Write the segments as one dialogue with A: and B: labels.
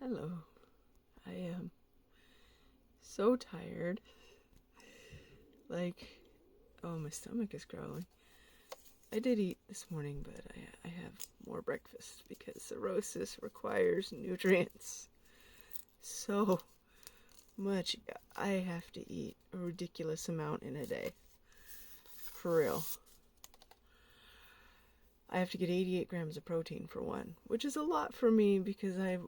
A: Hello. I am so tired. Like, oh, my stomach is growling. I did eat this morning, but I have more breakfast because cirrhosis requires nutrients. So much. I have to eat a ridiculous amount in a day. For real. I have to get 88 grams of protein for one, which is a lot for me because I,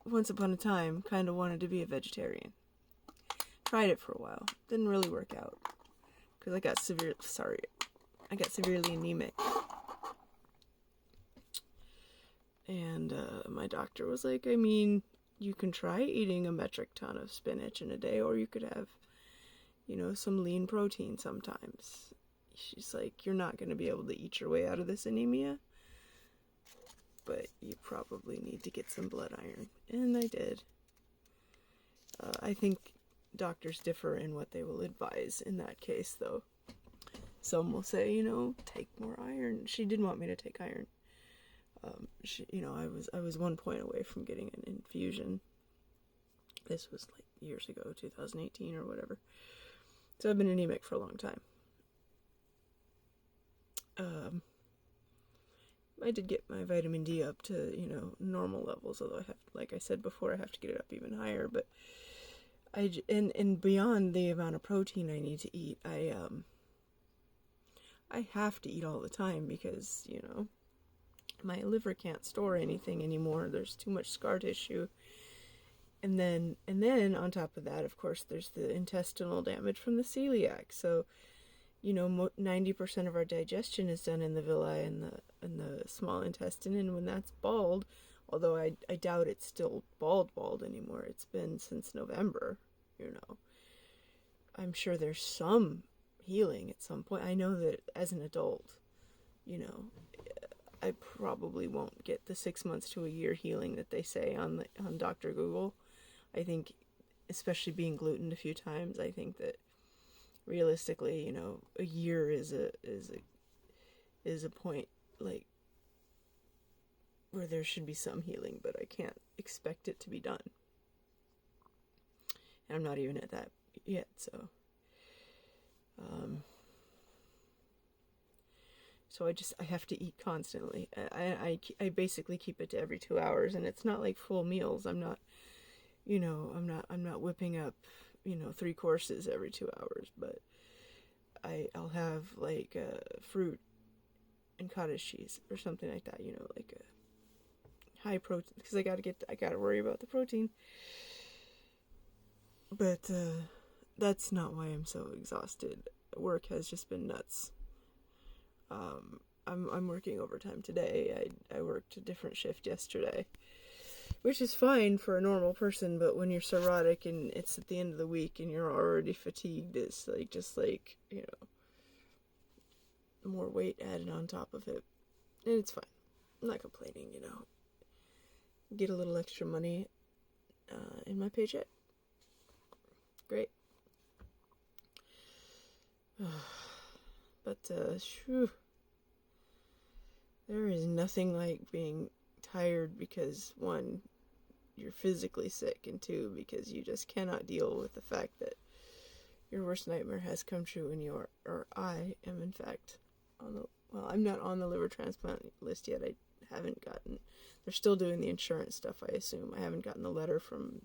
A: once upon a time, kind of wanted to be a vegetarian. Tried it for a while. Didn't really work out because I got severely anemic. And my doctor was like, I mean, you can try eating a metric ton of spinach in a day, or you could have, some lean protein sometimes. She's like, you're not going to be able to eat your way out of this anemia, but you probably need to get some blood iron. And I did. I think doctors differ in what they will advise in that case, though. Some will say, take more iron. She did want me to take iron. I was 1 point away from getting an infusion. This was like years ago, 2018 or whatever. So I've been anemic for a long time. I did get my vitamin D up to, normal levels, although like I said before, I have to get it up even higher, but and beyond the amount of protein I need to eat, I have to eat all the time because, my liver can't store anything anymore. There's too much scar tissue. And then on top of that, of course, there's the intestinal damage from the celiac. So, 90% of our digestion is done in the villi and the small intestine, and when that's bald, although I doubt it's still bald anymore. It's been since November, I'm sure there's some healing at some point. I know that as an adult, I probably won't get the 6 months to a year healing that they say on Dr. Google. I think, especially being glutened a few times, I think that realistically, a year is a point like where there should be some healing, but I can't expect it to be done. And I'm not even at that yet, so I have to eat constantly. I basically keep it to every 2 hours, and it's not like full meals. I'm not whipping up, 3 courses every 2 hours, but I'll have like fruit and cottage cheese or something like that, like a high protein, because I gotta worry about the protein. But that's not why I'm so exhausted. Work has just been nuts. I'm working overtime today. I worked a different shift yesterday, which is fine for a normal person, but when you're cirrhotic and it's at the end of the week and you're already fatigued, it's like more weight added on top of it. And it's fine. I'm not complaining, Get a little extra money in my paycheck. Great. But, there is nothing like being tired because, 1, you're physically sick, and 2, because you just cannot deal with the fact that your worst nightmare has come true and I am in fact I'm not on the liver transplant list yet. I haven't gotten, they're still doing the insurance stuff, I assume. I haven't gotten the letter from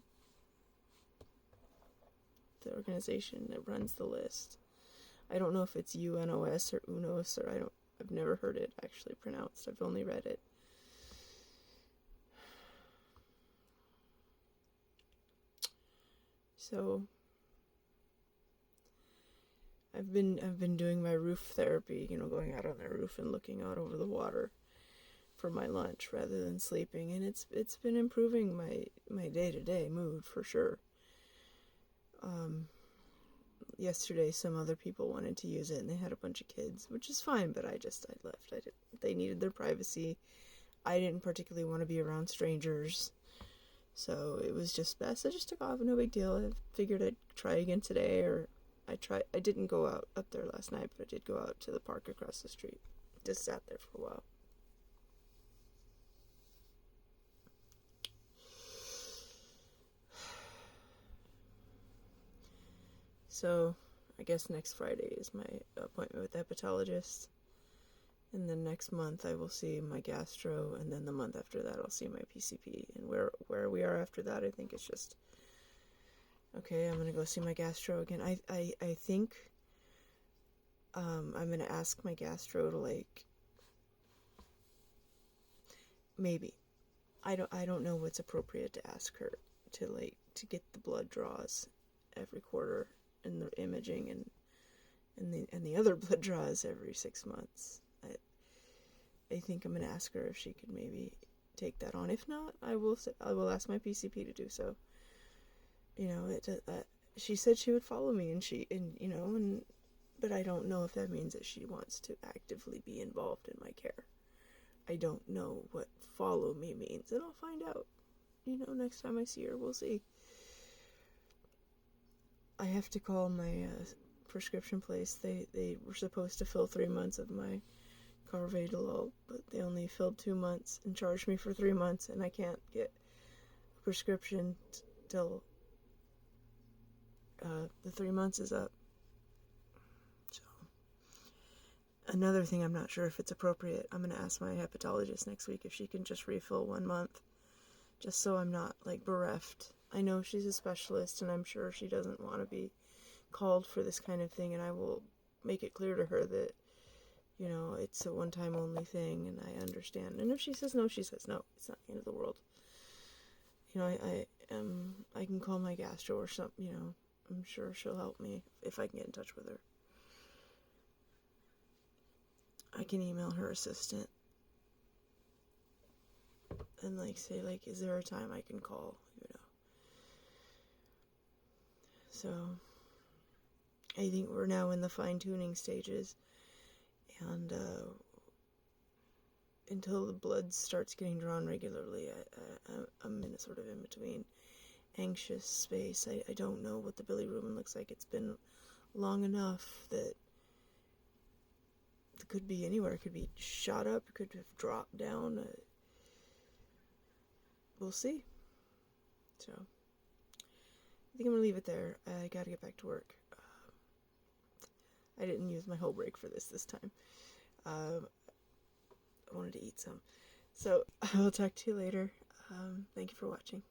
A: the organization that runs the list. I don't know if it's UNOS or UNOS, or I've never heard it actually pronounced. I've only read it. So I've been doing my roof therapy, going out on the roof and looking out over the water for my lunch rather than sleeping, and it's been improving my day-to-day mood for sure. Yesterday some other people wanted to use it and they had a bunch of kids, which is fine, but I left. They needed their privacy. I didn't particularly want to be around strangers, so it was just best. I just took off, no big deal. I figured I'd try again today, or I didn't go out up there last night, but I did go out to the park across the street. Just sat there for a while. So I guess next Friday is my appointment with the hepatologist. And then next month I will see my gastro, and then the month after that I'll see my PCP. And where we are after that, I think it's just, okay, I'm gonna go see my gastro again. I think I'm gonna ask my gastro to, like, maybe. I don't know what's appropriate to ask her to, like, to get the blood draws every quarter, and the imaging, and the other blood draws every 6 months. I think I'm gonna ask her if she could maybe take that on. If not, I will ask my PCP to do so. You know, she said she would follow me, but I don't know if that means that she wants to actively be involved in my care. I don't know what follow me means, and I'll find out. Next time I see her, we'll see. I have to call my prescription place. They were supposed to fill 3 months of my Carvedilol, but they only filled 2 months and charged me for 3 months, and I can't get a prescription till the 3 months is up. So, another thing, I'm not sure if it's appropriate. I'm going to ask my hepatologist next week if she can just refill 1 month, just so I'm not, like, bereft. I know she's a specialist, and I'm sure she doesn't want to be called for this kind of thing, and I will make it clear to her that, it's a one-time only thing, and I understand. And if she says no, she says no. It's not the end of the world. I can call my gastro or something, I'm sure she'll help me if I can get in touch with her. I can email her assistant and, like, say, like, is there a time I can call, So, I think we're now in the fine-tuning stages, and until the blood starts getting drawn regularly, I'm in a sort of in-between anxious space. I don't know what the bilirubin looks like. It's been long enough that it could be anywhere. It could be shot up, it could have dropped down. We'll see. So, I think I'm going to leave it there. I gotta get back to work. I didn't use my whole break for this time. I wanted to eat some. So, I will talk to you later. Thank you for watching.